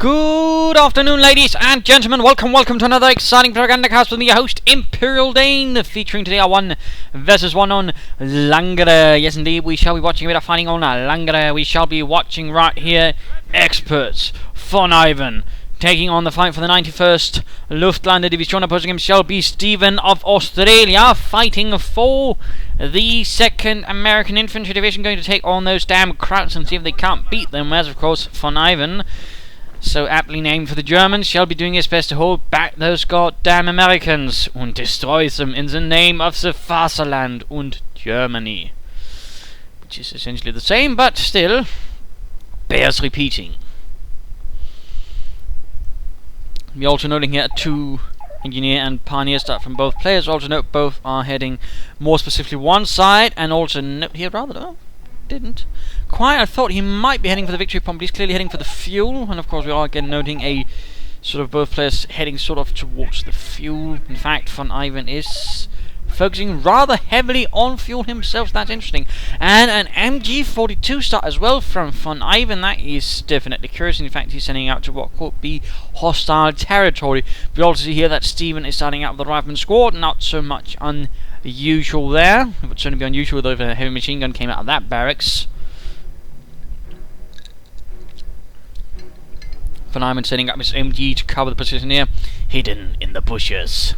Good afternoon, ladies and gentlemen. Welcome to another exciting Propagandacast with me, your host, Imperial Dane, featuring today a 1 versus 1 on Langres. Yes, indeed, we shall be watching a bit of fighting on Langres. We shall be watching right here, experts, Vonivan, taking on the fight for the 91st Luftlandedivision. Division. Opposing him shall be Stephenn of Australia, fighting for the 2nd American Infantry Division, going to take on those damn Krauts and see if they can't beat them, as of course Vonivan, so aptly named for the Germans, shall be doing his best to hold back those goddamn Americans and destroy them in the name of the Vaterland and Germany. Which is essentially the same, but still bears repeating. We're also noting here 2 engineer and pioneer start from both players. Also note both are heading more specifically one side, and also note here didn't quite. I thought he might be heading for the victory point, but he's clearly heading for the fuel. And of course we are again noting a sort of both players heading sort of towards the fuel. In fact, Vonivan is focusing rather heavily on fuel himself, so that's interesting. And an MG42 start as well from Vonivan. That is definitely curious. In fact, he's sending out to what could be hostile territory. We also see here that Stephenn is starting out with the rifleman squad. Not so much unusual there. It would certainly be unusual though if a heavy machine gun came out of that barracks. Vonivan setting up his MG to cover the position here, hidden in the bushes.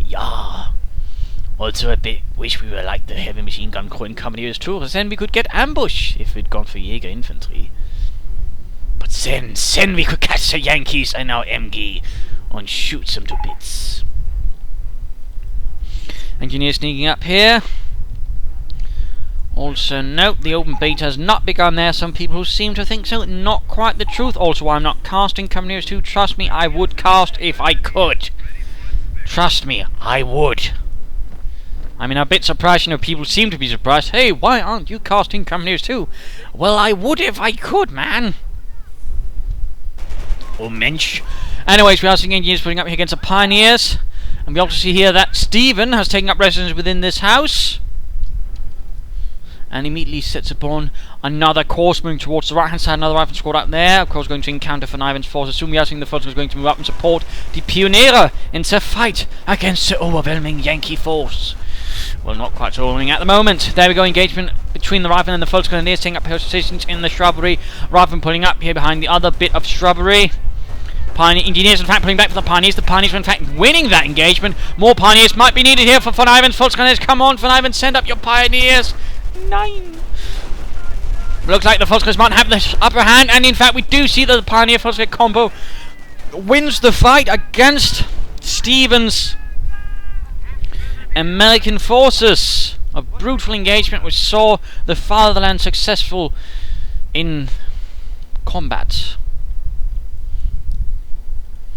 Yeah. Also a bit wish we were like the heavy machine gun crew in Company too, because then we could get ambush if we'd gone for Jäger infantry. But then we could catch the Yankees and our MG and shoot them to bits. Engineer sneaking up here. Also note, the open beta has not begun there. Some people seem to think so. Not quite the truth. Also, I'm not casting Company 2. Trust me, I would cast if I could. Trust me, I would. I mean, I'm a bit surprised, people seem to be surprised. Hey, why aren't you casting Company 2? Well, I would if I could, man. Oh, mensch. Anyways, we are seeing engineers putting up here against the pioneers. And we also see here that Stephenn has taken up residence within this house. And immediately sets upon another course moving towards the right hand side. Another rifle squad up there. Of course, going to encounter Vonivan's forces. Soon we are seeing the forces going to move up and support the Pioniere in the fight against the overwhelming Yankee force. Well, not quite so overwhelming at the moment. There we go, engagement between the rifleman and the Volksgrenadiers, taking up positions in the shrubbery. Rifleman pulling up here behind the other bit of shrubbery. Pioneer engineers, in fact, pulling back for the pioneers. The pioneers are, in fact, winning that engagement. More pioneers might be needed here for Vonivan's Volksgrenadiers. Come on, Vonivan, send up your pioneers. 9. Looks like the Volksgrenadiers might have the upper hand, and in fact, we do see that the Pioneer Volksgrenadier combo wins the fight against Stephenn's American forces. A brutal engagement which saw the fatherland successful in combat.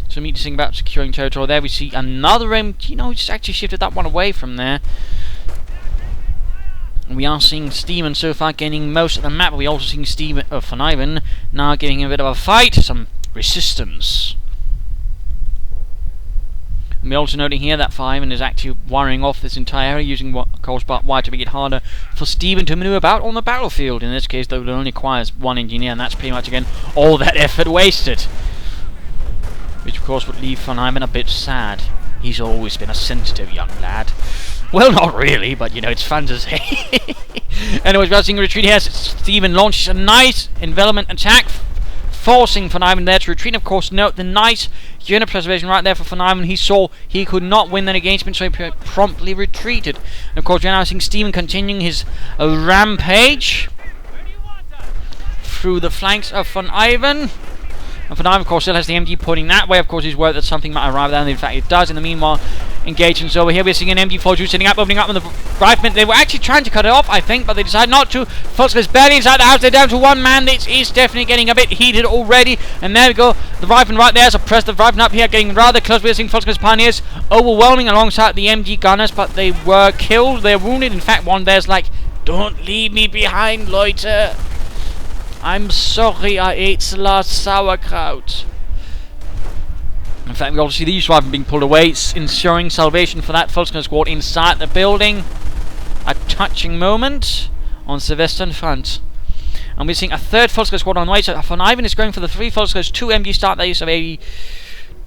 So me to think about securing territory there. We see another MG. No, just actually shifted that one away from there. And we are seeing Stephenn so far gaining most of the map, but we also seeing Vonivan now giving him a bit of a fight, some resistance. And we're also noting here that Vonivan is actually wiring off this entire area, using what calls part Y to make it harder for Stephenn to maneuver about on the battlefield. In this case, though, it only requires 1 engineer, and that's pretty much, again, all that effort wasted. Which, of course, would leave Vonivan a bit sad. He's always been a sensitive young lad. Well, not really, but, it's fun to say. Anyways, we are seeing a retreat here. Stephenn launches a nice envelopment attack, forcing Vonivan there to retreat. Of course, note the nice unit preservation right there for Vonivan. He saw he could not win that engagement, so he promptly retreated. And of course, we are now seeing Stephenn continuing his rampage through the flanks of Vonivan. And Vonivan, of course, still has the MG pointing that way. Of course, he's worried that something might arrive there, and in fact, it does. In the meanwhile, engagements over here. We're seeing an MG42 setting up, opening up on the riflemen. They were actually trying to cut it off, I think, but they decided not to. Volksgrenadiers barely inside the house. They're down to 1 man. This is definitely getting a bit heated already. And there we go. The rifleman right there. So press the rifleman up here, getting rather close. We're seeing Volksgrenadiers pioneers overwhelming alongside the MG gunners, but they were killed. They're wounded. In fact, one there's like, "Don't leave me behind, Leute. I'm sorry I ate the last sauerkraut." In fact, we also see these riflemen being pulled away, ensuring salvation for that Volksgrenadier squad inside the building. A touching moment on the Western Front. And we're seeing a third Volkskrieger squad on the way. So Vonivan is going for the 3 Volkskrieger, 2 MG start. That is a very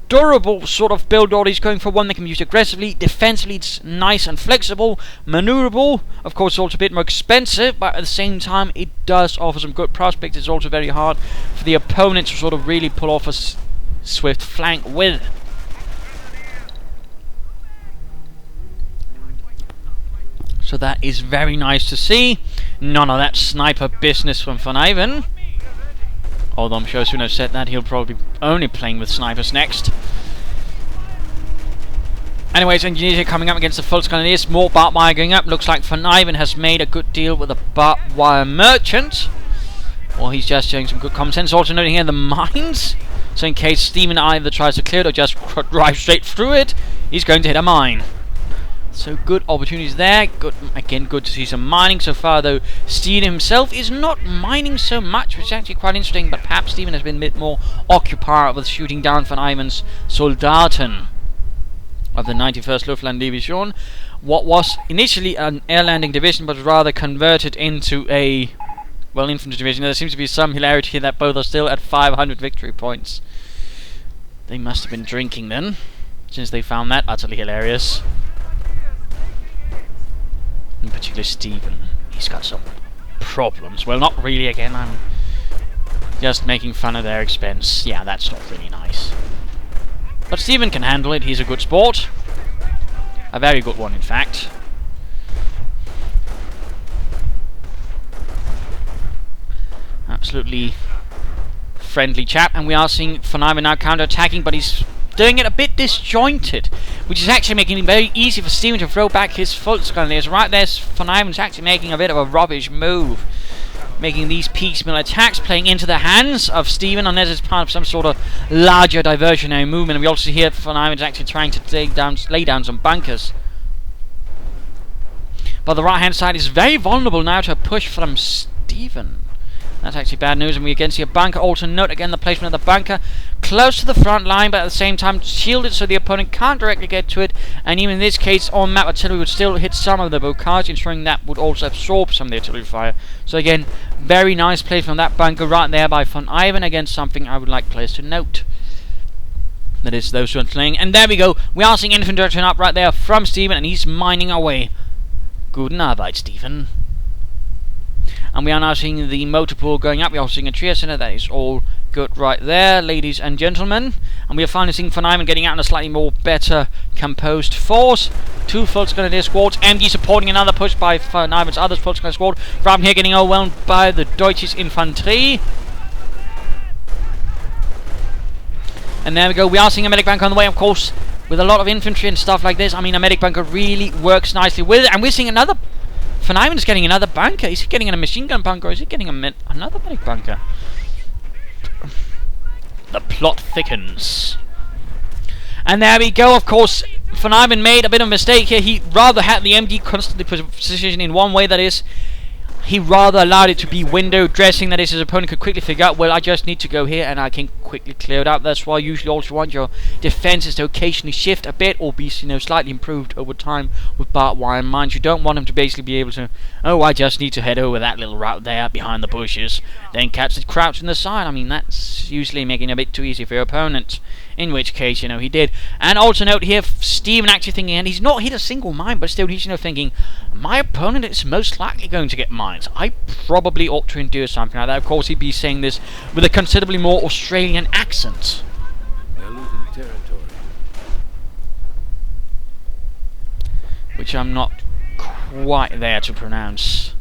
durable sort of build order. He's going for one that can be used aggressively. Defensively, it's nice and flexible. Maneuverable. Of course, it's also a bit more expensive, but at the same time, it does offer some good prospects. It's also very hard for the opponent to sort of really pull off a swift flank with. So that is very nice to see. None of that sniper business from Vonivan. Although I'm sure as soon as I've said that, he'll probably be only playing with snipers next. Anyways, engineers are coming up against the Volkskanadiers. More barbed wire going up. Looks like Vonivan has made a good deal with a barbed wire merchant. Or he's just showing some good common sense. Also noting here the mines. So in case Stephenn either tries to clear it or just drive straight through it, he's going to hit a mine. So good opportunities there. Good, again, good to see some mining so far, though Stephenn himself is not mining so much, which is actually quite interesting, but perhaps Stephenn has been a bit more occupied with shooting down Vonivan's Soldaten of the 91st Luftland Division. What was initially an air landing division, but rather converted into a, well, infantry division. There seems to be some hilarity here that both are still at 500 victory points. They must have been drinking then, since they found that utterly hilarious. In particular Stephenn, he's got some problems. Well, not really, again, I'm just making fun of their expense. Yeah, that's not really nice. But Stephenn can handle it, he's a good sport. A very good one, in fact. Absolutely friendly chap, and we are seeing Vonivan now counter-attacking, but he's doing it a bit disjointed, which is actually making it very easy for Stephenn to throw back his Volkskanadiers. Right there's Vonivan's actually making a bit of a rubbish move, making these piecemeal attacks, playing into the hands of Stephenn, unless it's part of some sort of larger diversionary movement. And we also hear Vonivan's actually trying to lay down some bunkers. But the right hand side is very vulnerable now to a push from Stephenn. That's actually bad news, and we again see a bunker. Also note again the placement of the bunker close to the front line, but at the same time shielded so the opponent can't directly get to it. And even in this case, on map artillery would still hit some of the bocage, ensuring that would also absorb some of the artillery fire. So again, very nice placement on that bunker right there by Vonivan. Again, something I would like players to note. That is those who are playing. And there we go. We are seeing infantry turn up right there from Stephenn, and he's mining away. Guten Arbeit, Stephenn. And we are now seeing the motor pool going up. We are seeing a trio center. That is all good right there, ladies and gentlemen. And we are finally seeing Vonivan getting out in a slightly more better composed force. 2 Volkskanadier squads. MG supporting another push by Vonivan's other Volkskanadier squad. From here getting overwhelmed by the Deutsches Infanterie. And there we go. We are seeing a medic bunker on the way, of course, with a lot of infantry and stuff like this. I mean, a medic bunker really works nicely with it. And we're seeing another. Vonivan is getting another bunker. Is he getting a machine gun bunker, or is he getting another medic bunker? The plot thickens. And there we go. Of course, Vonivan made a bit of a mistake here. He rather had the MG constantly positioned in one way, that is, he rather allowed it to be window dressing, that is, his opponent could quickly figure out, well, I just need to go here and I can quickly clear it up. That's why you usually also want your defenses to occasionally shift a bit or be, slightly improved over time with barbed wire in mind. You don't want them to basically be able to, oh, I just need to head over that little route there behind the bushes, then catch it crouched in the side. I mean, that's usually making it a bit too easy for your opponent. In which case, he did. And also note here, Stephenn actually thinking, and he's not hit a single mine, but still he's, thinking, my opponent is most likely going to get mines. I probably ought to endure something like that. Of course, he'd be saying this with a considerably more Australian accent. They're losing territory. Which I'm not quite there to pronounce.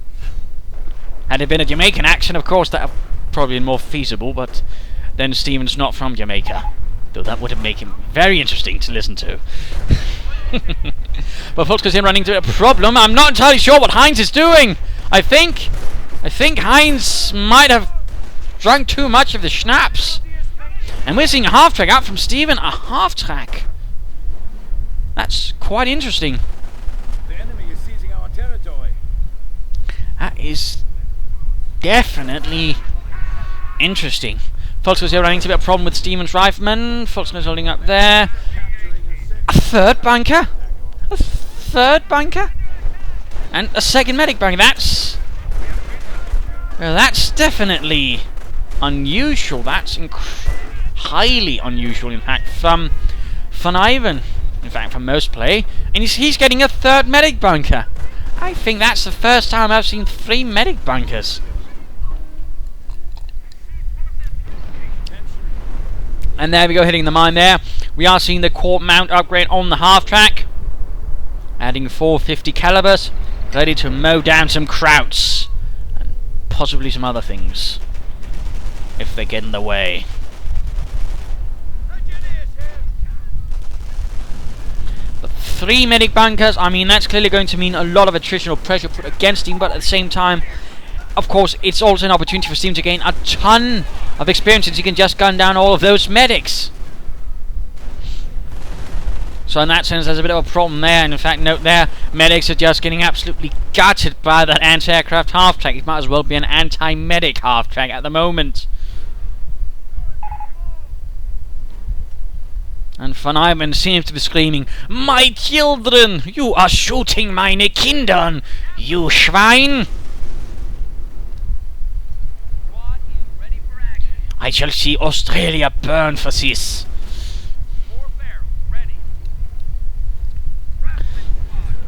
Had it been a Jamaican accent, of course, that would probably been more feasible, but then Stephenn's not from Jamaica. Though that would have made him very interesting to listen to. But Volkskanadiers here running into a problem. I'm not entirely sure what Heinz is doing. I think Heinz might have drunk too much of the schnapps. And we're seeing a half-track out from Stephenn. A half-track. That's quite interesting. The enemy is seizing our territory. That is definitely interesting. Volkskanadiers here running into a bit of a problem with Stephenn's riflemen. Volkskanadiers holding up there. A third bunker? A third bunker? And a second medic bunker. Well, that's definitely unusual. That's highly unusual, in fact, from Vonivan. In fact, from most play. And he's getting a third medic bunker. I think that's the first time I've seen 3 medic bunkers. And there we go, hitting the mine there. We are seeing the Corp mount upgrade on the half track. Adding 450 calibers. Ready to mow down some krauts. And possibly some other things. If they get in the way. But 3 medic bunkers, I mean, that's clearly going to mean a lot of attritional pressure put against him, but at the same time, of course, it's also an opportunity for Steam to gain a ton of experience since he can just gun down all of those medics. So in that sense, there's a bit of a problem there. And in fact, note there, medics are just getting absolutely gutted by that anti-aircraft half-track. It might as well be an anti-medic half-track at the moment. And Vonivan seems to be screaming, "My children! You are shooting meine Kindern, you Schwein! I shall see Australia burn for this."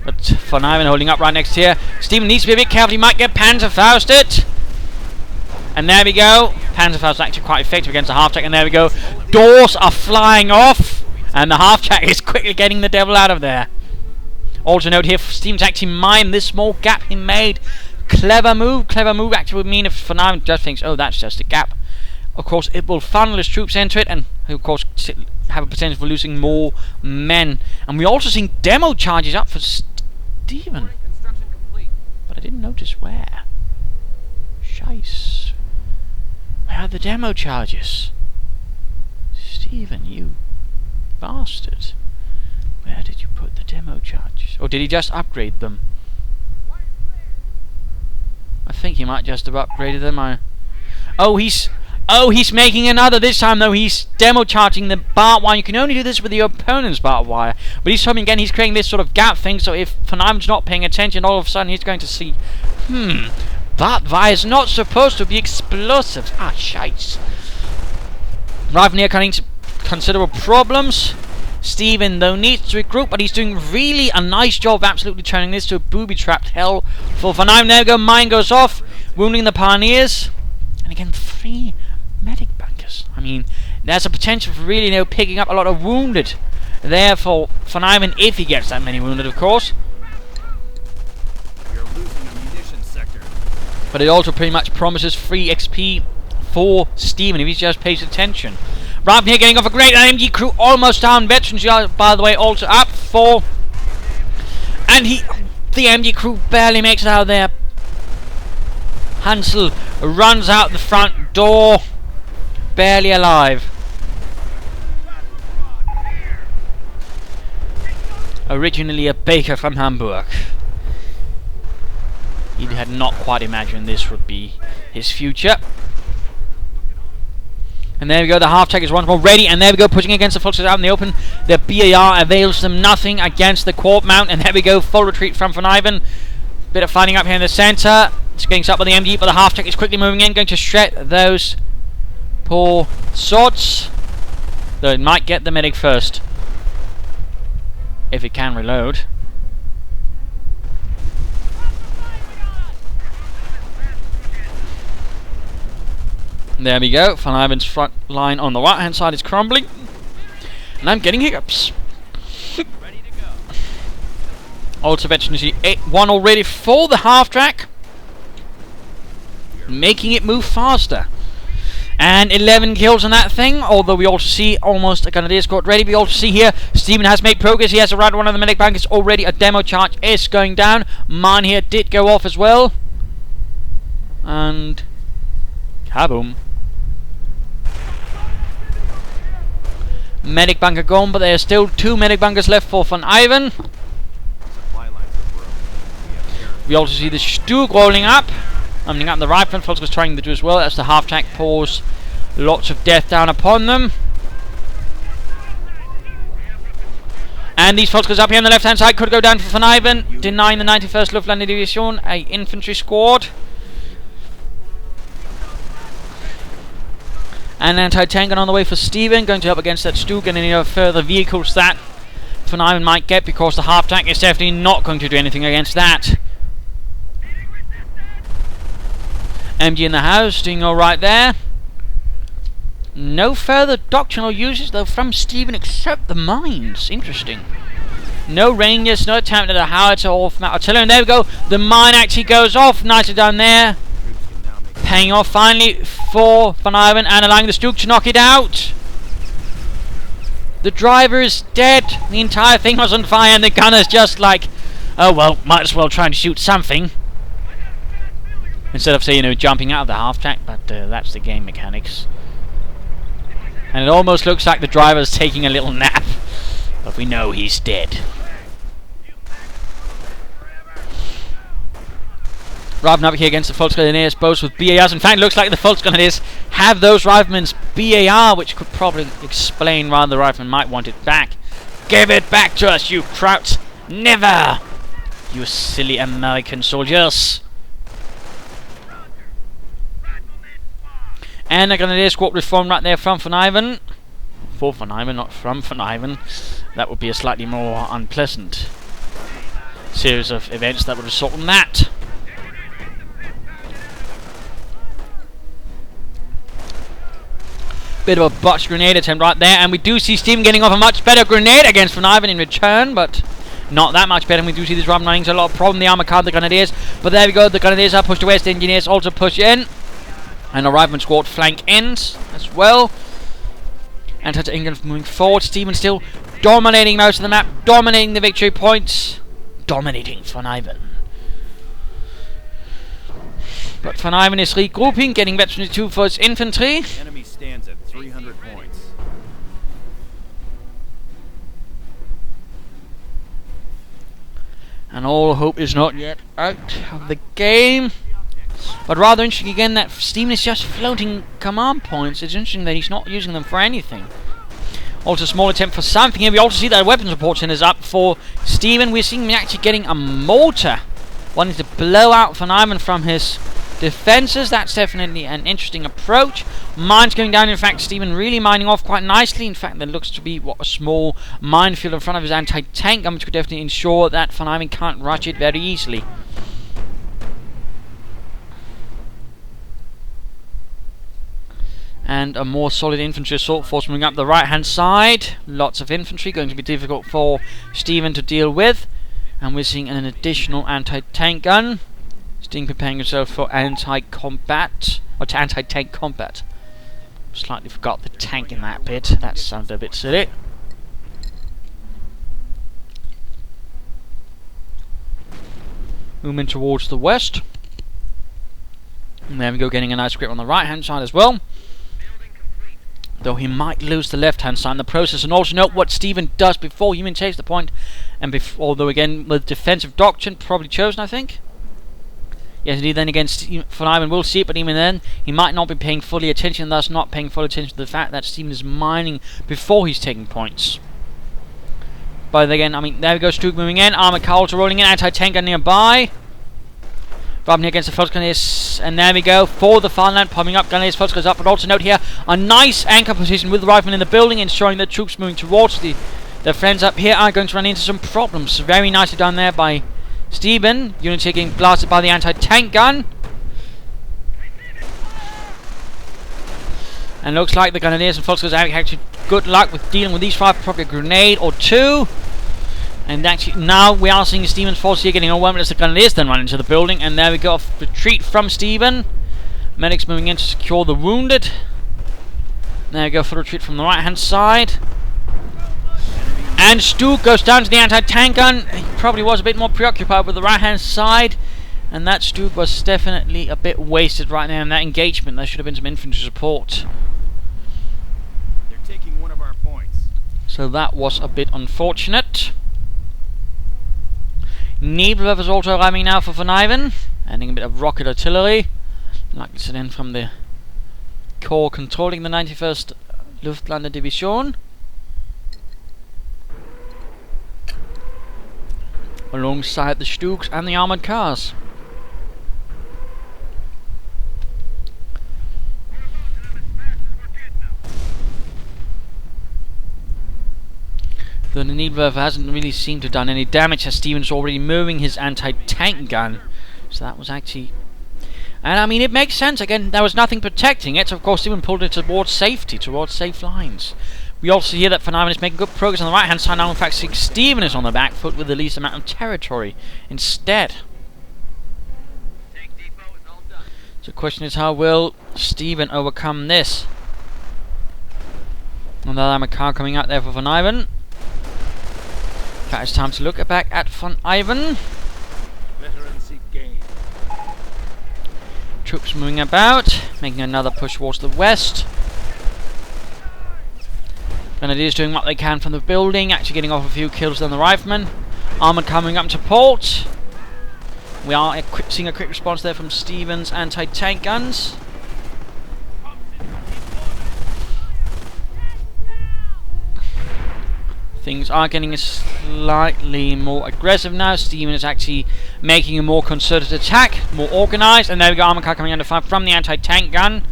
But Vonivan holding up right next here. Stephenn needs to be a bit careful. He might get Panzerfausted. And there we go. Panzerfaust is actually quite effective against the half-track. And there we go. Doors are flying off. And the half-track is quickly getting the devil out of there. Also note here, Stephen's actually mined this small gap he made. Clever move. Clever move actually would mean if Vonivan just thinks, oh, that's just a gap. Of course, it will funnel his troops into it. And of course, have a potential for losing more men. And we're also seeing demo charges up for Stephenn. But I didn't notice where. Shice. Where are the demo charges? Stephenn, you bastard. Where did you put the demo charges? Or did he just upgrade them? I think he might just have upgraded them. Oh, he's making another. This time, though, he's demo charging the barbed wire. You can only do this with your opponent's barbed wire. But he's coming again, he's creating this sort of gap thing. So if Vonivan's not paying attention, all of a sudden he's going to see, barbed wire is not supposed to be explosive. Ah, shite. Vonivan here coming into considerable problems. Stephenn, though, needs to regroup, but he's doing really a nice job of absolutely turning this to a booby-trapped hell for Vonivan. There we go, mine goes off, wounding the pioneers. And again, 3 medic bunkers. I mean, there's a potential for really, picking up a lot of wounded there for Vonivan if he gets that many wounded, of course. You're losing a munitions sector. But it also pretty much promises free XP for Stephenn if he just pays attention. Vonivan here getting off a great MG crew, almost down. Veterans, by the way, also up for. And the MG crew barely makes it out there. Hansel runs out the front door, barely alive. Originally a baker from Hamburg. He had not quite imagined this would be his future. And there we go, the half-track is once more ready, and there we go, pushing against the forces out in the open. The BAR avails them nothing against the Corp mount, and there we go, full retreat from Vonivan. Bit of fighting up here in the centre. It's getting up by the MG, but the half-track is quickly moving in, going to shred those poor sods. Though it might get the medic first. If it can reload. There we go. Vonivan's front line on the right hand side is crumbling. And I'm getting hiccups. Also eventually 8-1 already for the half track. Making it move faster. And 11 kills on that thing, although we also see almost a Grenadier squad ready. We also see here Stephenn has made progress. He has around one of the medic bunkers already. A demo charge is going down. Mine here did go off as well. And kaboom. Medic bunker gone, but there are still 2 medic bunkers left for Vonivan. We also see the Stug rolling up. Opening up the right front, Volk's trying to do as well as the half-track pours lots of death down upon them. And these Volk's up here on the left-hand side could go down for Vonivan, denying the 91st Luftlandedivision, a infantry squad. An anti-tank gun on the way for Stephenn, going to up against that Stug and any further vehicles that Vonivan might get, because the half tank is definitely not going to do anything against that. MG in the house, doing alright there. No further doctrinal uses though from Stephenn except the mines. Interesting. No rangers, no attempt at a howitzer or from artillery. And there we go. The mine actually goes off. Nicely done there. Paying off finally for Vonivan and allowing the Stug to knock it out. The driver is dead. The entire thing was on fire and the gunner's just like, oh well, might as well try and shoot something. Instead of, say, you know, jumping out of the half tank, but that's the game mechanics. And it almost looks like the driver's taking a little nap. But we know he's dead. Riflemen up here against the Volksgrenadiers, both with BARs. In fact, it looks like the Volksgrenadiers have those riflemen's BAR, which could probably explain why the riflemen might want it back. Give it back to us, you Krauts! Never! You silly American soldiers! And a Grenadier squad reformed right there from Vonivan. For Vonivan, not from Vonivan. That would be a slightly more unpleasant series of events that would result in that. Bit of a botched grenade attempt right there, and we do see Stephenn getting off a much better grenade against Vonivan in return, but not that much better. And we do see this Robin running into a lot of problem. The armor card, the Grenadiers, but there we go. The Grenadiers are pushed away. The Engineers also push in. And a rifleman squad flank ends as well. And England moving forward. Stephenn still dominating most of the map, dominating the victory points, dominating Vonivan. But Vonivan is regrouping, getting veteran 2 for his infantry. Enemy stands at 300 points. And all hope is not yet out of the game. But rather interesting again that Stephenn is just floating command points. It's interesting that he's not using them for anything. Also a small attempt for something here. We also see that weapons report center is up for Stephenn. We're seeing him actually getting a mortar, wanting to blow out Vonivan from his defences. That's definitely an interesting approach. Mines going down. In fact, Stephenn really mining off quite nicely. In fact, there looks to be a small minefield in front of his anti-tank gun, which could definitely ensure that Vonivan can't rush it very easily. And a more solid infantry assault force moving up the right hand side. Lots of infantry, going to be difficult for Stephenn to deal with. And we're seeing an additional anti-tank gun. Stephenn preparing himself for anti-combat, or to anti-tank combat. Slightly forgot the tank in that bit. That sounded a bit silly. Movement towards the west. And there we go, getting a nice grip on the right hand side as well. Though he might lose the left-hand side in the process. And also note what Stephenn does before he even takes the point. And although again with defensive doctrine probably chosen, I think. Yes, indeed. Then again, Vonivan will see it, but even then, he might not be paying fully attention. Thus, not paying full attention to the fact that Stephenn is mining before he's taking points. But again, I mean, there we go. Stug moving in. Armored cars are rolling in. Anti-tank gun nearby. Rubbing against the Volksgrenadiers, and there we go, for the farmland, popping up, Grenadiers, Volks goes up, but also note here, a nice anchor position with the riflemen in the building, ensuring that troops moving towards their friends up here are going to run into some problems. Very nicely done there by Stephenn. Unity getting blasted by the anti-tank gun. And looks like the Grenadiers and Volks goes out actually good luck with dealing with these five, probably a grenade or two. And actually, now we are seeing Stephenn's force here getting overwhelmed as the Grenadiers then run into the building. And there we go, a retreat from Stephenn. Medics moving in to secure the wounded. There we go, for retreat from the right hand side. And Stug goes down to the anti-tank gun. He probably was a bit more preoccupied with the right hand side. And that Stug was definitely a bit wasted right now in that engagement. There should have been some infantry support. They're taking one of our points. So that was a bit unfortunate. Nebelwerfer is also arriving now for Vonivan, adding a bit of rocket artillery, likely to in from the corps controlling the 91st Luftlandedivision. Division, alongside the Stugs and the armoured cars. Though the Needler hasn't really seemed to have done any damage, as Stephen's already moving his anti-tank gun. So that was actually... And I mean, it makes sense. Again, there was nothing protecting it, so of course Stephenn pulled it towards safety, towards safe lines. We also hear that Vonivan is making good progress on the right hand side now. In fact, Stephenn is on the back foot with the least amount of territory instead. So the question is, how will Stephenn overcome this? Another armored car coming out there for Vonivan. In fact, it's time to look back at Vonivan. Troops moving about, making another push towards the west. Grenadiers doing what they can from the building, actually getting off a few kills on the riflemen. Armoured coming up to port. We are seeing a quick response there from Stephenn's anti-tank guns. Things are getting slightly more aggressive now. Stephenn is actually making a more concerted attack, more organised, and there we go, armor car coming under fire from the anti-tank gun.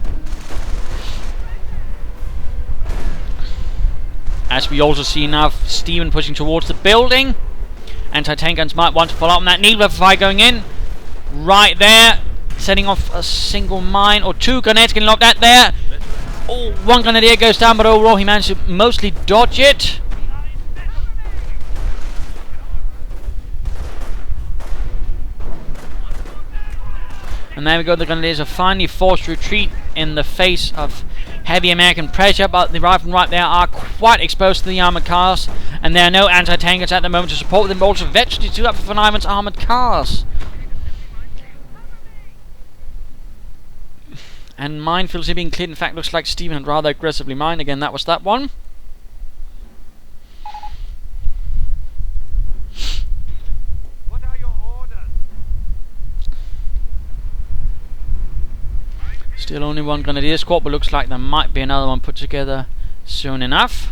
As we also see now, Stephenn pushing towards the building. Anti-tank guns might want to follow up on that. Needler fire going in, right there, setting off a single mine or two grenades getting locked at there. Oh, one grenadier goes down, but overall he managed to mostly dodge it. And there we go, the Grenadiers are finally forced to retreat in the face of heavy American pressure, but the riflemen right there are quite exposed to the armoured cars, and there are no anti-tankers at the moment to support them, but also veterans to up for Vonivan's armoured cars. And minefields are being cleared. In fact, looks like Stephenn had rather aggressively mined. Again, that was that one. Still only one Grenadier squad, but looks like there might be another one put together soon enough.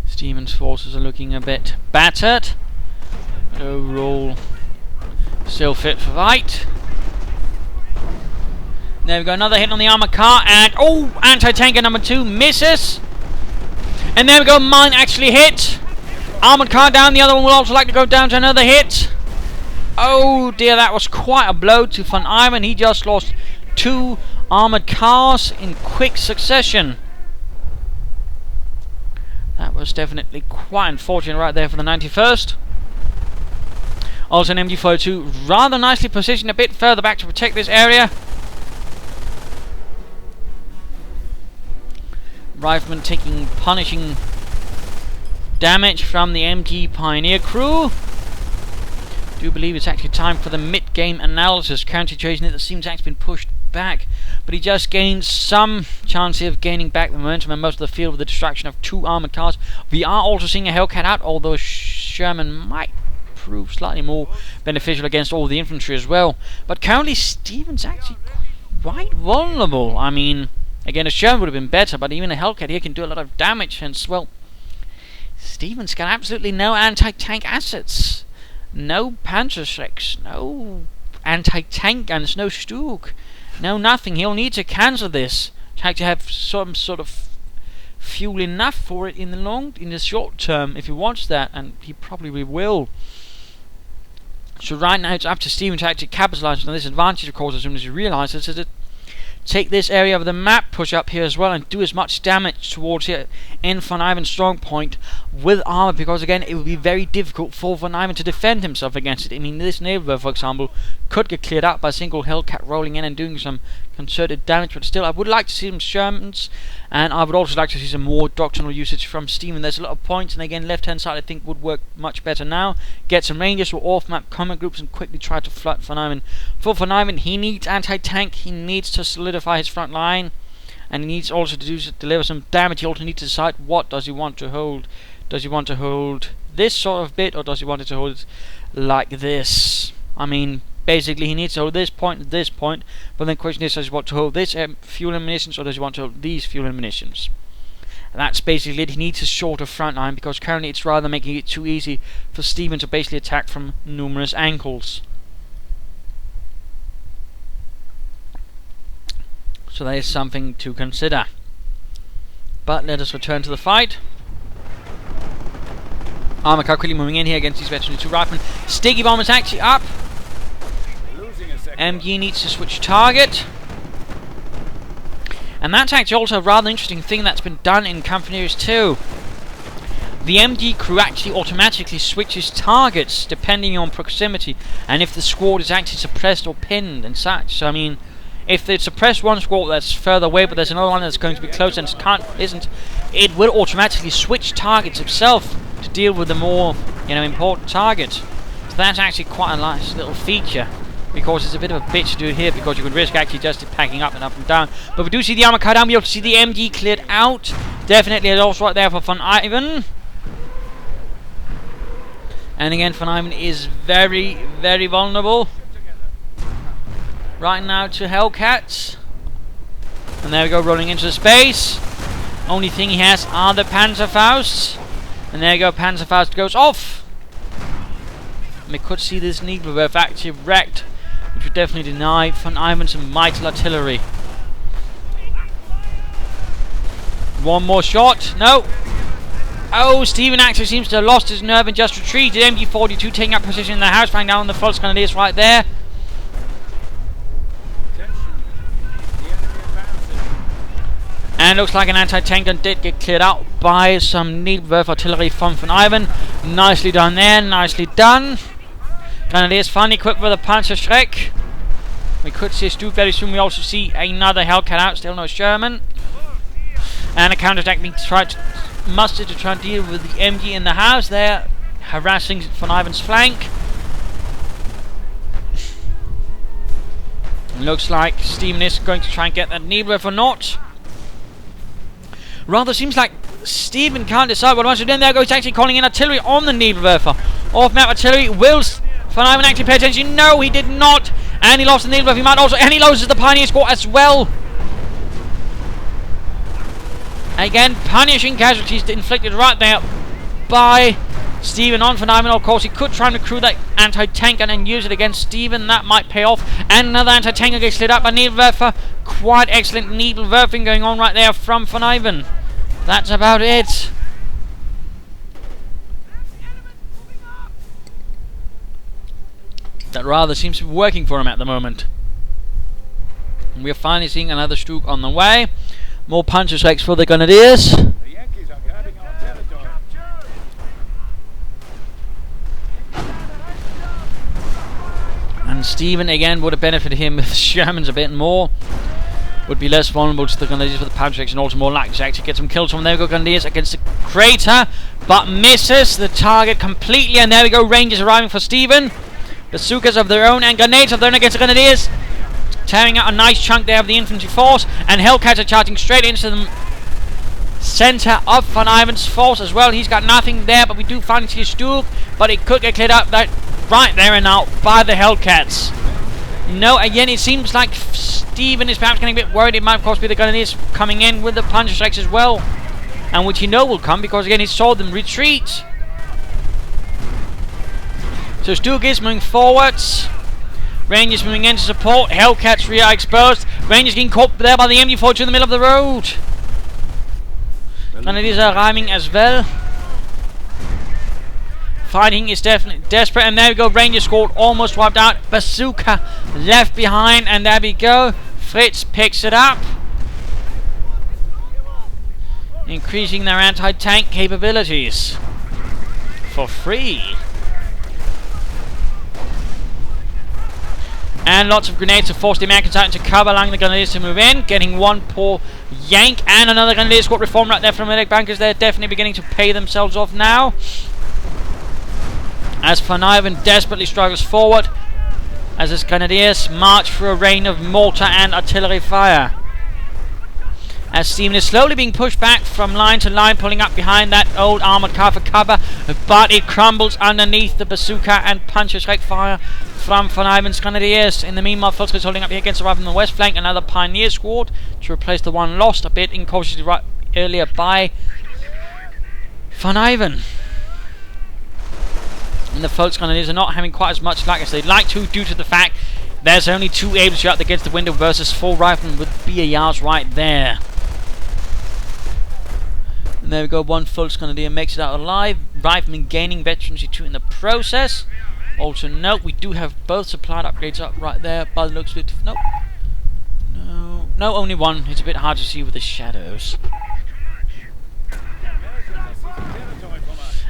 Stephenn's forces are looking a bit battered, but overall still fit for fight. There we go, another hit on the armor car, and oh, anti-tanker number 2 misses. And there we go, mine actually hit. Armored car down, the other one will also like to go down to another hit. Oh dear, that was quite a blow to Vonivan. He just lost 2 armoured cars in quick succession. That was definitely quite unfortunate right there for the 91st. Also an MG42 rather nicely positioned a bit further back to protect this area. Rifleman taking punishing damage from the MG Pioneer crew. I do believe it's actually time for the mid-game analysis. Current situation that seems to have been pushed back, but he just gained some chance of gaining back the momentum and most of the field with the distraction of 2 armoured cars. We are also seeing a Hellcat out, although Sherman might prove slightly more beneficial against all the infantry as well. But currently Stephenn's actually quite vulnerable. I mean, again, a Sherman would have been better, but even a Hellcat here can do a lot of damage, hence, well, Stephenn's got absolutely no anti-tank assets. No Panzerschrecks, no anti-tank guns, no Stug, no nothing. He'll need to cancel this to have some sort of fuel enough for it in the short term if he wants that, and he probably will. So right now it's up to Stephenn to actually capitalise on this advantage, of course, as soon as he realises it. Take this area of the map, push up here as well, and do as much damage towards here in Vonivan's strong point with armor, because again it will be very difficult for Vonivan to defend himself against it. I mean, this neighbourhood, for example, could get cleared out by a single Hellcat rolling in and doing some concerted damage, but still I would like to see some Shermans, and I would also like to see some more doctrinal usage from Stephenn. There's a lot of points, and again left hand side I think would work much better now. Get some Rangers or off map combat groups and quickly try to flood Vonivan. For Vonivan, he needs anti-tank, he needs to solidify his front line, and he needs also to deliver some damage. He also needs to decide what does he want to hold. Does he want to hold this sort of bit, or does he want it to hold it like this? I mean, basically he needs to hold this point and this point, but then the question is, does he want to hold this fuel and munitions, or does he want to hold these fuel and munitions? And that's basically it. He needs a shorter front line, because currently it's rather making it too easy for Stephenn to basically attack from numerous angles. So that is something to consider. But let us return to the fight. Armor car quickly moving in here against these veteran 2 riflemen. Sticky bomb is actually up. MG needs to switch target. And that's actually also a rather interesting thing that's been done in Companies 2. The MG crew actually automatically switches targets depending on proximity and if the squad is actually suppressed or pinned and such. So I mean, if they suppress one squad that's further away but there's another one that's going to be close and isn't, it will automatically switch targets itself to deal with the more, important targets. So that's actually quite a nice little feature, because it's a bit of a bitch to do it here, because you can risk actually just packing up and down. But we do see the armor car down, we also see the MG cleared out. Definitely a loss right there for Vonivan. And again, Vonivan is very, very vulnerable right now to Hellcats. And there we go, rolling into space. Only thing he has are the Panzerfausts. And there you go, Panzerfaust goes off. And we could see this Nebelwerfer actually wrecked, which would definitely deny Vonivan some vital artillery. One more shot. No. Oh, Stephenn actually seems to have lost his nerve and just retreated. MG42 taking up position in the house, flying down on the Volksgrenadiers right there. And looks like an anti-tank gun did get cleared out by some Nebelwerfer artillery from Vonivan. Nicely done there, nicely done. Grenadiers finally equipped with a Panzerschreck. We could see a Stu very soon. We also see another Hellcat out, still no Sherman. And a counterattack being mustered to try and deal with the MG in the house there, harassing Vonivan's flank. Looks like Stephenn is going to try and get that Nebelwerfer or not. Rather seems like Stephenn can't decide what he wants to do. And there goes actually calling in artillery on the Nebelwerfer. Off-map artillery. Will Vonivan actually pay attention? No, he did not. And he lost the Nebelwerfer. He might also, and he loses the Pioneer squad as well. Again, punishing casualties inflicted right there by Stephenn on Vonivan. Of course, he could try and recruit that anti-tank gun and use it against Stephenn. That might pay off. And another anti-tank gun gets slid up by Nebelwerfer. Quite excellent Nebelwerfing going on right there from Vonivan. That's about it. That rather seems to be working for him at the moment. And we're finally seeing another Stuk on the way. More Panzerschrecks for the Grenadiers. The Yankees are grabbing our territory. And Stephenn again would have benefited him if the Shermans a bit more. Would be less vulnerable to the Grenadiers for the Panzerschrecks and also more likely to actually get some kills from. There we go, Grenadiers against the crater, but misses the target completely. And there we go, Rangers arriving for Stephenn. Bazookas of their own and grenades of their own against the Grenadiers. Tearing out a nice chunk there of the infantry force, and Hellcats are charging straight into the centre of Vonivan's force as well. He's got nothing there, but we do finally see a Stuk, but it could get cleared up that right there and now by the Hellcats. No, again, it seems like Stephenn is perhaps getting a bit worried. It might, of course, be the Grenadiers coming in with the Panzerschrecks as well, and which he know will come because, again, he saw them retreat. So Stuk is moving forwards. Rangers moving in to support. Hellcats rear exposed. Rangers getting caught there by the MG42 in the middle of the road. Grenadiers are arriving as well. Fighting is definitely desperate. And there we go. Ranger squad almost wiped out. Bazooka left behind. And there we go. Fritz picks it up. Increasing their anti-tank capabilities. For free. And lots of grenades to force the Americans out into cover, allowing the Grenadiers to move in. Getting one poor yank and another Grenadier squad reform right there from the bankers. They're definitely beginning to pay themselves off now. As Vonivan desperately struggles forward, as his Grenadiers march through a rain of mortar and artillery fire. As Stephenn is slowly being pushed back from line to line, pulling up behind that old armoured car for cover, but it crumbles underneath the bazooka and Panzerschreck fire from Vonivan's Grenadiers. In the meanwhile, Volksgrenadiers is holding up here against the right from the west flank, another Pioneer squad to replace the one lost a bit incautiously right earlier by Vonivan. And the Volksgrenadiers are not having quite as much luck as they'd like to, due to the fact there's only 2 able to shoot against the window versus 4 riflemen with BARs right there. And there we go, one Fultz Grenadier makes it out alive. Vonivan gaining veterancy 2 in the process. Also note, we do have both supplied upgrades up right there by the looks of it. Nope. No, only one. It's a bit hard to see with the shadows.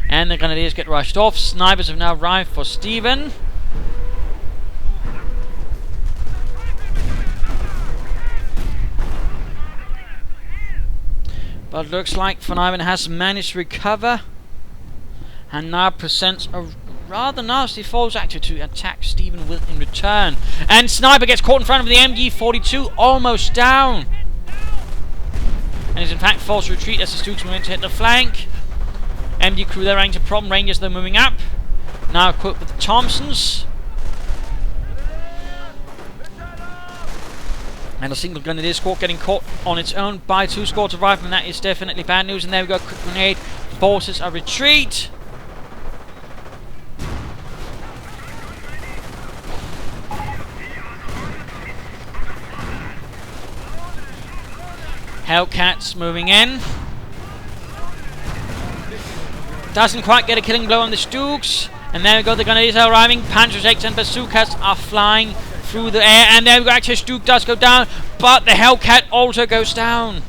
And the Grenadiers get rushed off. Snipers have now arrived for Stephenn. But looks like Vonivan has managed to recover and now presents a rather nasty false actor to attack Stephenn with in return. And Sniper gets caught in front of the MG42, almost down. And is in fact forced to retreat as the Stooks move in to hit the flank. MG crew there running into problem. Rangers they're moving up. Now equipped with the Thompsons. And a single Grenadier squad getting caught on its own by 2 squads of riflemen. That is definitely bad news. And there we go, quick grenade forces a retreat. Hellcats moving in. Doesn't quite get a killing blow on the Stooks. And there we go, the Grenadiers are arriving. Panzerjets and bazookas are flying through the air. And there we go, actually Stook does go down. But the Hellcat also goes down.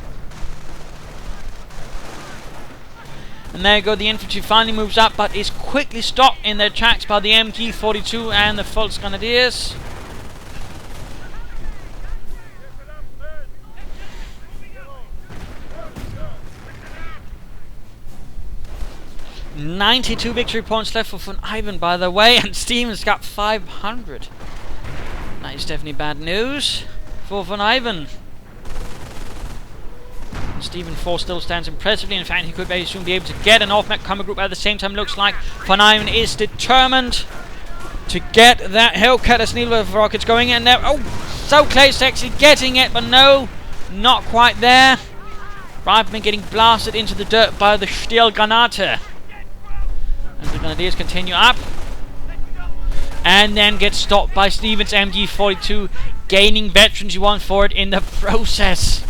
And there you go, the infantry finally moves up, but is quickly stopped in their tracks by the MG42 and the Fultz Grenadiers. "92 victory points left for Vonivan, by the way, and Stephenn's got 500. That is definitely bad news for Vonivan. Stephenn 4 still stands impressively. In fact, he could very soon be able to get an off-map combat group. At the same time, looks like Vonivan is determined to get that Hellcat as needle of rockets going in there. Oh, so close to actually getting it, but no, not quite there. Rifleman getting blasted into the dirt by the Stielgranate. And the Grenadiers continue up. And then get stopped by Stephenn's MG42, gaining veterans you want for it in the process.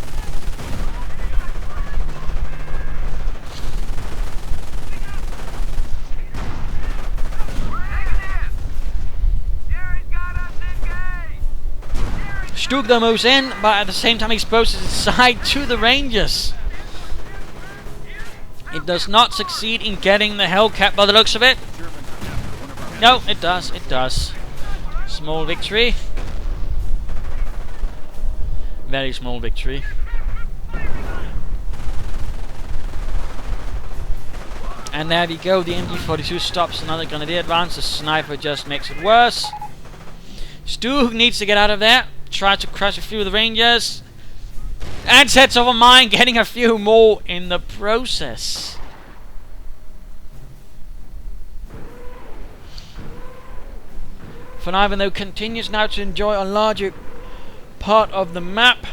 Stook though moves in, but at the same time exposes its side to the Rangers. It does not succeed in getting the Hellcat by the looks of it. No, it does, it does. Small victory. Very small victory. And there we go, the MG42 stops another Grenadier advance. The Sniper just makes it worse. Stook needs to get out of there. Tries to crush a few of the Rangers. And sets off a mine, getting a few more in the process. Vonivan though continues now to enjoy a larger part of the map.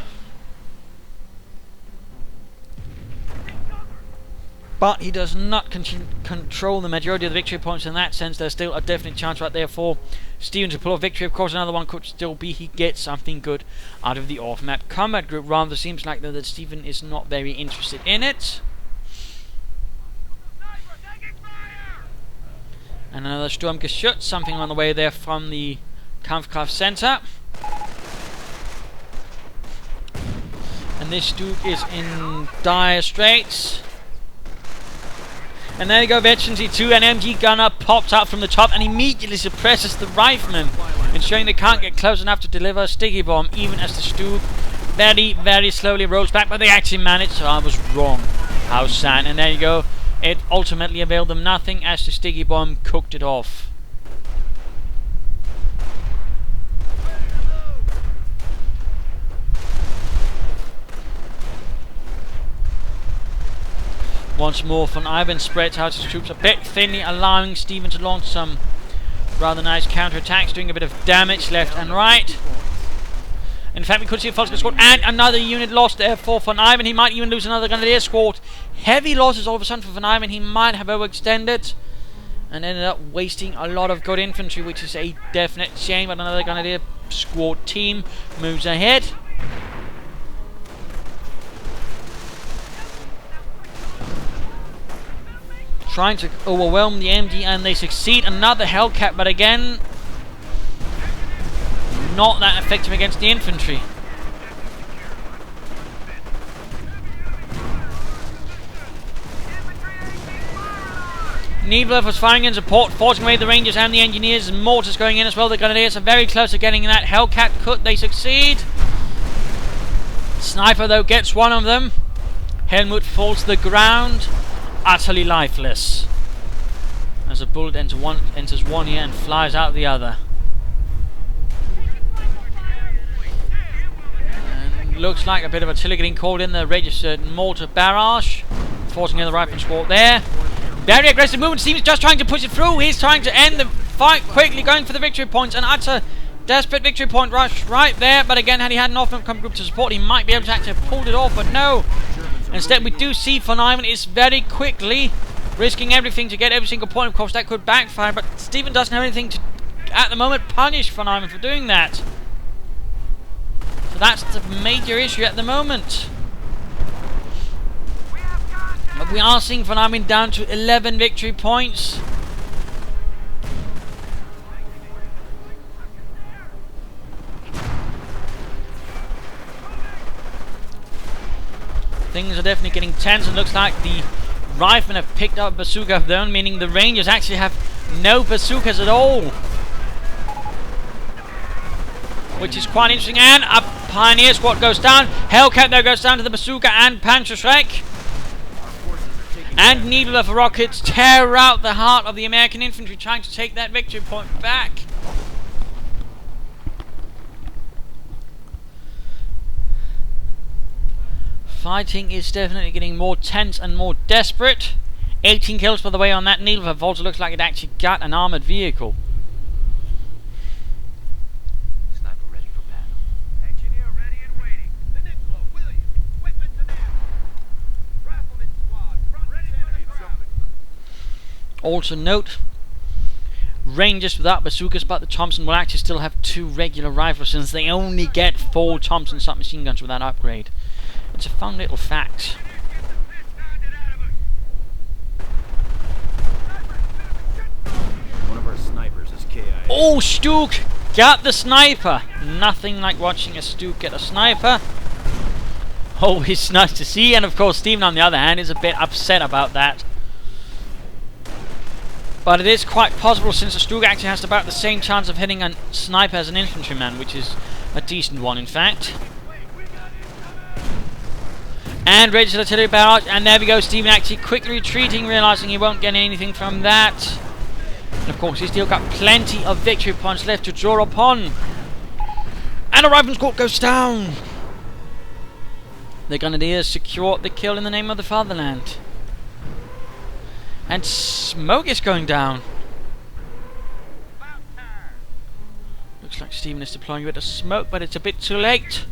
But he does not control the majority of the victory points. In that sense, there's still a definite chance right there for Stephenn to pull off victory. Of course, another one could still be he gets something good out of the off-map combat group. Rather seems like though that Stephenn is not very interested in it. And another Sturmgeschütz, something on the way there from the Kampfkraft Center. And this Duke is in dire straits. And there you go, Veterancy 2, an MG gunner pops out from the top and immediately suppresses the riflemen, ensuring they can't get close enough to deliver a sticky bomb, even as the Stu very, very slowly rolls back, but they actually managed, so I was wrong. How sad. And there you go, it ultimately availed them nothing as the sticky bomb cooked it off. Once more, Vonivan spreads out his troops a bit thinly, allowing Stephenn to launch some rather nice counterattacks, doing a bit of damage left and right. In fact, we could see a Fultz squad and another unit lost there for Vonivan. He might even lose another Grenadier squad. Heavy losses all of a sudden for Vonivan. He might have overextended and ended up wasting a lot of good infantry, which is a definite shame. But another Grenadier squad team moves ahead. trying to overwhelm the MG, and they succeed. Another Hellcat, but again, not that effective against the infantry. Niebler was firing in support, forcing away the Rangers and the Engineers. Mortars going in as well. The Grenadiers are very close to getting that Hellcat cut. They succeed. Sniper, though, gets one of them. Helmut falls to the ground, utterly lifeless, as a bullet enters one ear and flies out the other. And looks like a bit of artillery getting called in. The registered mortar barrage, forcing in the rifle squad there. Very aggressive movement. Stephen's just trying to push it through. He's trying to end the fight quickly, going for the victory points. An utter desperate victory point rush right there. But again, had he had an off-come group to support, he might be able to actually have pulled it off. But no. Instead, we do see Vonivan is very quickly risking everything to get every single point. Of course, that could backfire. But Stephenn doesn't have anything to, at the moment, punish Vonivan for doing that. So that's the major issue at the moment. But we are seeing Vonivan down to 11 victory points. Things are definitely getting tense, and looks like the riflemen have picked up a bazooka of their own, meaning the Rangers actually have no bazookas at all. Which is quite interesting. And a Pioneer squad goes down. Hellcat there goes down to the bazooka and Panzerschreck. And Niebler for rockets tear out the heart of the American infantry, trying to take that victory point back. Fighting is definitely getting more tense and more desperate. 18 kills, by the way, on that Niebler. Also looks like it actually got an armoured vehicle. Sniper ready for battle. Engineer ready and waiting. The Nicola, William, weapons and ammo. Rifleman squad, front ready for the crowd. Also note, Rangers without bazookas, but the Thompson will actually still have 2 regular rifles, since they only get 4 Thompson submachine guns with that upgrade. It's a fun little fact. One of our snipers is KIA. Oh, Stuke got the sniper. Nothing like watching a Stuke get a sniper. Always nice to see. And of course, Stephenn, on the other hand, is a bit upset about that. But it is quite possible, since a Stuke actually has about the same chance of hitting a sniper as an infantryman, which is a decent one, in fact. And registered artillery barrage, and there we go. Stephenn actually quickly retreating, realising he won't get anything from that. And of course, he's still got plenty of victory points left to draw upon. And a rifleman's squad goes down. The Grenadiers secure the kill in the name of the fatherland. And smoke is going down. Looks like Stephenn is deploying a bit of smoke, but it's a bit too late.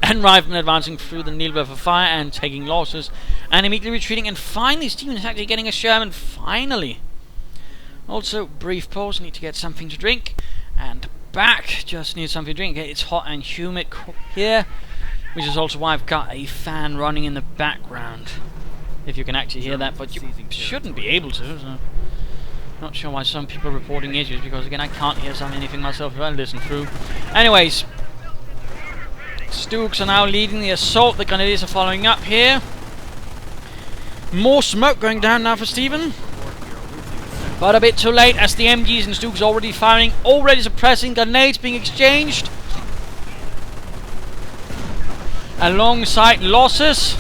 And riflemen advancing through the Niebler for fire and taking losses, and immediately retreating, and finally Stephenn is actually getting a Sherman, finally. Also, brief pause, need to get something to drink, and back, just need something to drink. It's hot and humid here, which is also why I've got a fan running in the background. If you can actually hear that, but you shouldn't be able to, so not sure why some people are reporting issues, because again, I can't hear anything myself if I listen through. Anyways, Stooks are now leading the assault. The Grenadiers are following up here. More smoke going down now for Stephenn, but a bit too late, as the MGs and Stooks already firing, already suppressing. Grenades being exchanged alongside losses,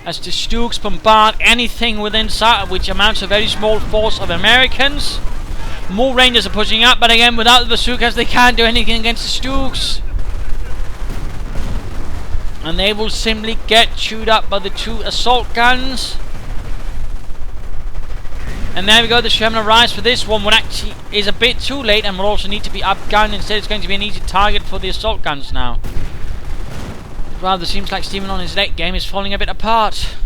as the Stooks bombard anything within sight, which amounts to a very small force of Americans. More Rangers are pushing up, but again, without the bazookas, they can't do anything against the Stooks. And they will simply get chewed up by the 2 assault guns. And there we go, the Sherman arrives for this one, which actually is a bit too late and will also need to be upgunned. Instead, it's going to be an easy target for the assault guns now. It rather seems like Stephenn on his late game is falling a bit apart.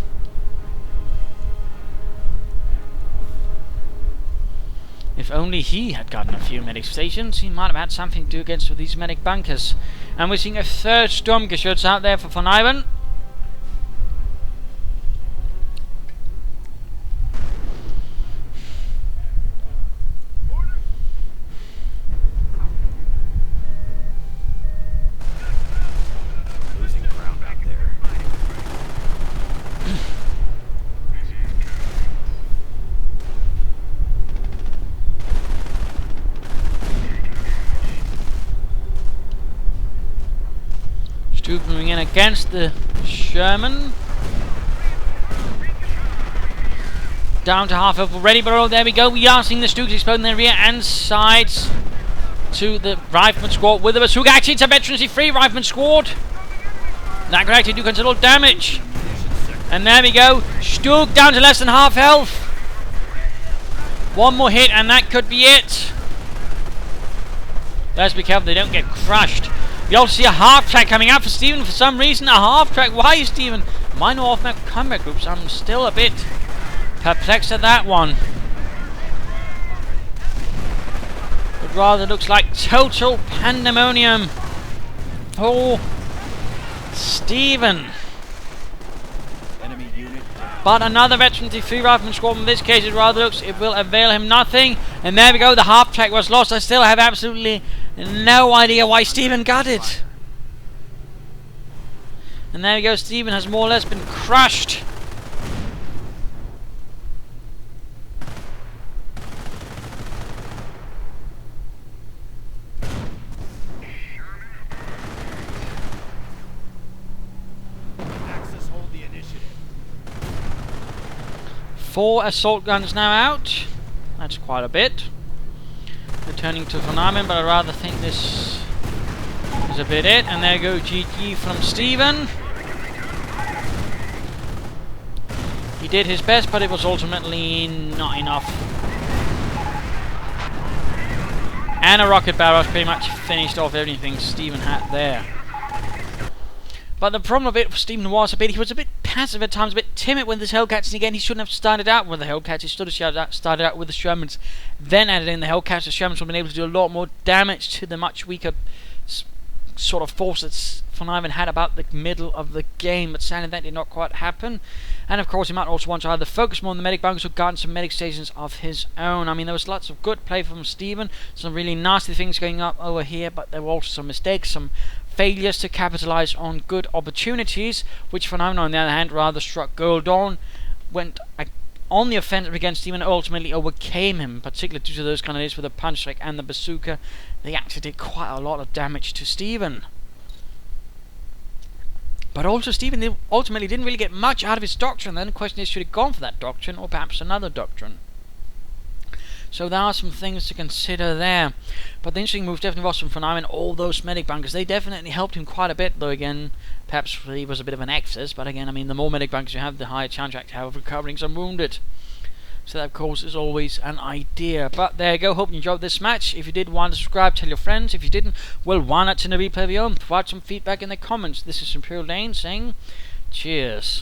If only he had gotten a few medic stations, he might have had something to do against these medic bunkers. And we're seeing a third Sturmgeschütz out there for Vonivan. Losing ground out there. Stuke moving in against the Sherman. Down to half health already, but oh, there we go. We are seeing the Stukes explode in their rear and sides to the Rifleman squad with the bazooka. Actually, it's a veterancy-free Rifleman squad. That could actually do considerable damage. And there we go. Stuke down to less than half health. One more hit, and that could be it. Let's be careful they don't get crushed. We also see a half-track coming out for Stephenn for some reason. A half-track? Why, Stephenn? Minor off-map combat groups. I'm still a bit perplexed at that one. But rather looks like total pandemonium for Stephenn. Enemy unit down. But another veteran-free Rifleman squad. In this case, it rather looks it will avail him nothing. And there we go. The half-track was lost. I still have absolutely no idea why Stephenn got it. And there we go. Stephenn has more or less been crushed. Axis hold the initiative. 4 assault guns now out. That's quite a bit. Returning to Vonivan, but I rather think this is a bit it. And there go GG from Stephenn. He did his best, but it was ultimately not enough. And a rocket barrage pretty much finished off everything Stephenn had there. But the problem of it for Stephenn was he was a bit passive at times, a bit timid with his Hellcats, and again he shouldn't have started out with the Hellcats. He should have started out with the Shermans, then added in the Hellcats. The Shermans would have been able to do a lot more damage to the much weaker sort of force that Vonivan had about the middle of the game, but sadly that did not quite happen. And of course he might also want to either focus more on the medic bunkers or garden some medic stations of his own. I mean, there was lots of good play from Stephenn, some really nasty things going up over here, but there were also some mistakes, some failures to capitalize on good opportunities, which Vonivan on the other hand rather struck gold on, went on the offensive against Stephenn, ultimately overcame him, particularly due to those kind of days with the punch strike and the bazooka. They actually did quite a lot of damage to Stephenn. But also Stephenn ultimately didn't really get much out of his doctrine. Then the question is, should he have gone for that doctrine or perhaps another doctrine? So there are some things to consider there. But the interesting move definitely was from Vonivan, all those medic bunkers. They definitely helped him quite a bit, though again, perhaps he was a bit of an excess. But again, I mean, the more medic bunkers you have, the higher chance you have of recovering some wounded. So that, of course, is always an idea. But there you go. Hope you enjoyed this match. If you did, want to subscribe, tell your friends. If you didn't, well, why not turn the replay of your own? Provide some feedback in the comments. This is Imperial Dane saying cheers.